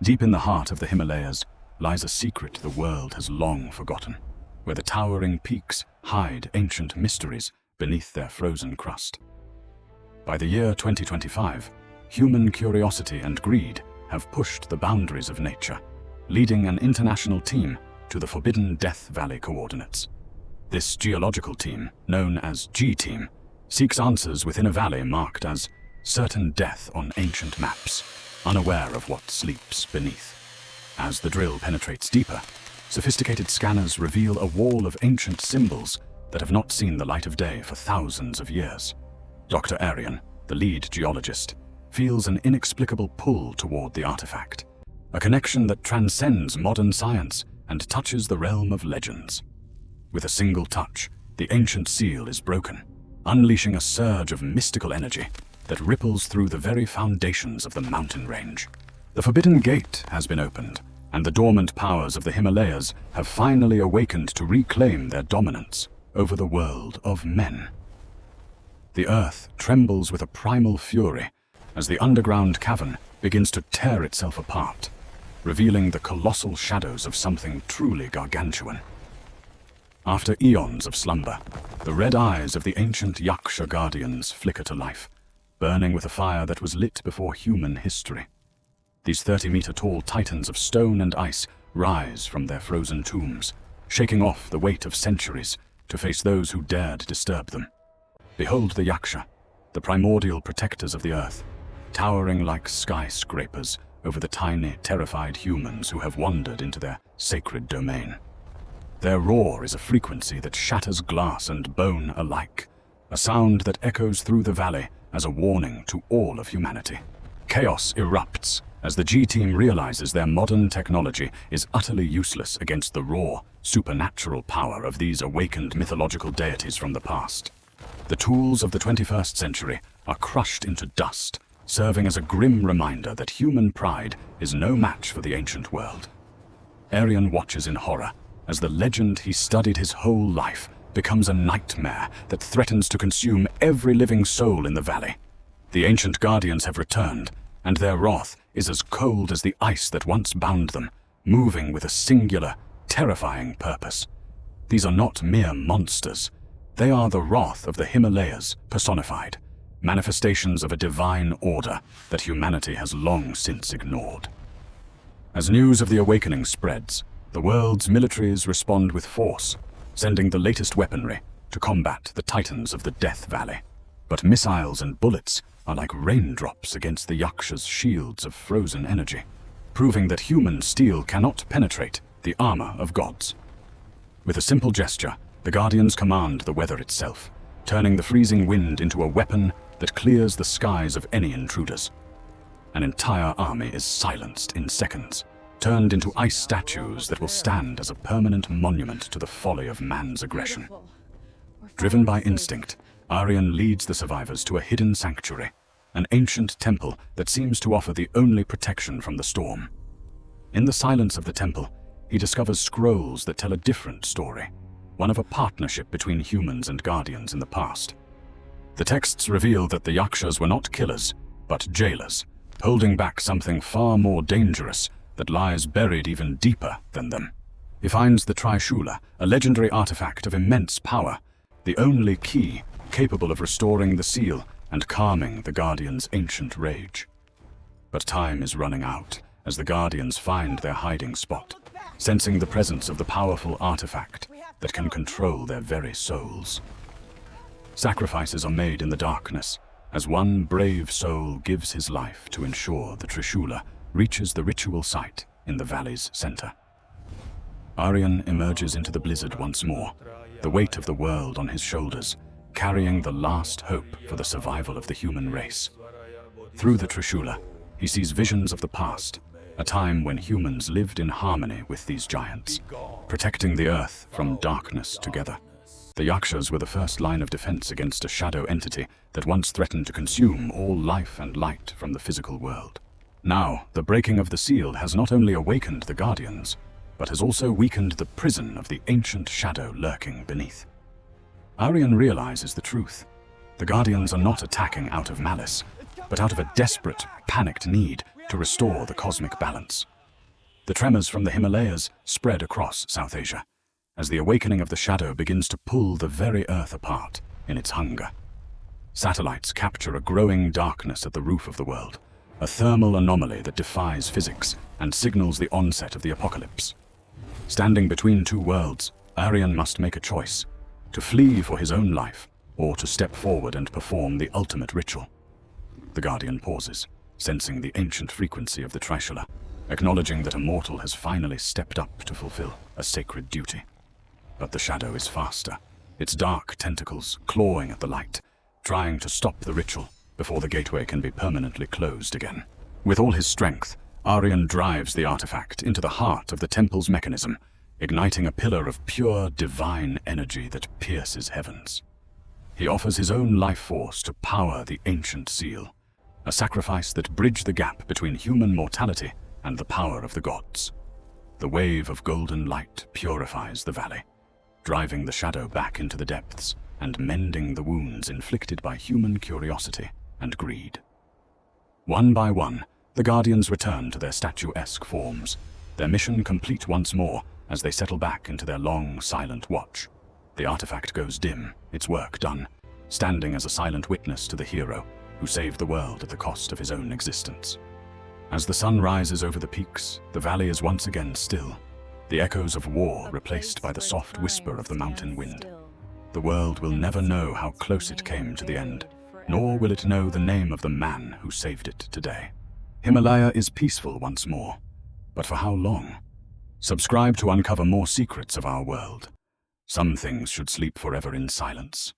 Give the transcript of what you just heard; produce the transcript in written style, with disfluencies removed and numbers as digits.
Deep in the heart of the Himalayas lies a secret the world has long forgotten, where the towering peaks hide ancient mysteries beneath their frozen crust. By the year 2025, human curiosity and greed have pushed the boundaries of nature, leading an international team to the forbidden Death Valley coordinates. This geological team, known as G-Team, seeks answers within a valley marked as certain death on ancient maps, unaware of what sleeps beneath. As the drill penetrates deeper, sophisticated scanners reveal a wall of ancient symbols that have not seen the light of day for thousands of years. Dr. Aryan, the lead geologist, feels an inexplicable pull toward the artifact, a connection that transcends modern science and touches the realm of legends. With a single touch, the ancient seal is broken, unleashing a surge of mystical energy that ripples through the very foundations of the mountain range. The forbidden gate has been opened, and the dormant powers of the Himalayas have finally awakened to reclaim their dominance over the world of men. The earth trembles with a primal fury as the underground cavern begins to tear itself apart, revealing the colossal shadows of something truly gargantuan. After eons of slumber, the red eyes of the ancient Yaksha guardians flicker to life, burning with a fire that was lit before human history. These 30-meter-tall titans of stone and ice rise from their frozen tombs, shaking off the weight of centuries to face those who dared disturb them. Behold the Yaksha, the primordial protectors of the earth, towering like skyscrapers over the tiny, terrified humans who have wandered into their sacred domain. Their roar is a frequency that shatters glass and bone alike, a sound that echoes through the valley as a warning to all of humanity. Chaos erupts as the G-Team realizes their modern technology is utterly useless against the raw, supernatural power of these awakened mythological deities from the past. The tools of the 21st century are crushed into dust, serving as a grim reminder that human pride is no match for the ancient world. Aryan watches in horror as the legend he studied his whole life becomes a nightmare that threatens to consume every living soul in the valley. The ancient guardians have returned, and their wrath is as cold as the ice that once bound them, moving with a singular, terrifying purpose. These are not mere monsters. They are the wrath of the Himalayas personified, manifestations of a divine order that humanity has long since ignored. As news of the awakening spreads, the world's militaries respond with force, sending the latest weaponry to combat the titans of the Death Valley. But missiles and bullets are like raindrops against the Yaksha's shields of frozen energy, proving that human steel cannot penetrate the armor of gods. With a simple gesture, the Guardians command the weather itself, turning the freezing wind into a weapon that clears the skies of any intruders. An entire army is silenced in seconds, turned into ice statues that will stand as a permanent monument to the folly of man's aggression. Driven by instinct, Aryan leads the survivors to a hidden sanctuary, an ancient temple that seems to offer the only protection from the storm. In the silence of the temple, he discovers scrolls that tell a different story, one of a partnership between humans and guardians in the past. The texts reveal that the Yakshas were not killers, but jailers, holding back something far more dangerous that lies buried even deeper than them. He finds the Trishula, a legendary artifact of immense power, the only key capable of restoring the seal and calming the Guardians' ancient rage. But time is running out as the Guardians find their hiding spot, sensing the presence of the powerful artifact that can control their very souls. Sacrifices are made in the darkness as one brave soul gives his life to ensure the Trishula reaches the ritual site in the valley's center. Aryan emerges into the blizzard once more, the weight of the world on his shoulders, carrying the last hope for the survival of the human race. Through the Trishula, he sees visions of the past, a time when humans lived in harmony with these giants, protecting the earth from darkness together. The Yakshas were the first line of defense against a shadow entity that once threatened to consume all life and light from the physical world. Now, the breaking of the seal has not only awakened the Guardians, but has also weakened the prison of the ancient shadow lurking beneath. Aryan realizes the truth. The Guardians are not attacking out of malice, but out of a desperate, panicked need to restore the cosmic balance. The tremors from the Himalayas spread across South Asia, as the awakening of the shadow begins to pull the very earth apart in its hunger. Satellites capture a growing darkness at the roof of the world, a thermal anomaly that defies physics and signals the onset of the apocalypse. Standing between two worlds, Aryan must make a choice: to flee for his own life, or to step forward and perform the ultimate ritual. The Guardian pauses, sensing the ancient frequency of the Trishula, acknowledging that a mortal has finally stepped up to fulfill a sacred duty. But the shadow is faster, its dark tentacles clawing at the light, trying to stop the ritual before the gateway can be permanently closed again. With all his strength, Aryan drives the artifact into the heart of the temple's mechanism, igniting a pillar of pure divine energy that pierces heavens. He offers his own life force to power the ancient seal, a sacrifice that bridged the gap between human mortality and the power of the gods. The wave of golden light purifies the valley, driving the shadow back into the depths and mending the wounds inflicted by human curiosity and greed. One by one, the Guardians return to their statuesque forms, their mission complete once more as they settle back into their long, silent watch. The artifact goes dim, its work done, standing as a silent witness to the hero who saved the world at the cost of his own existence. As the sun rises over the peaks, the valley is once again still, the echoes of war replaced by the soft whisper of the mountain wind. The world will never know how close it came to the end, nor will it know the name of the man who saved it today. Himalaya is peaceful once more, but for how long? Subscribe to uncover more secrets of our world. Some things should sleep forever in silence.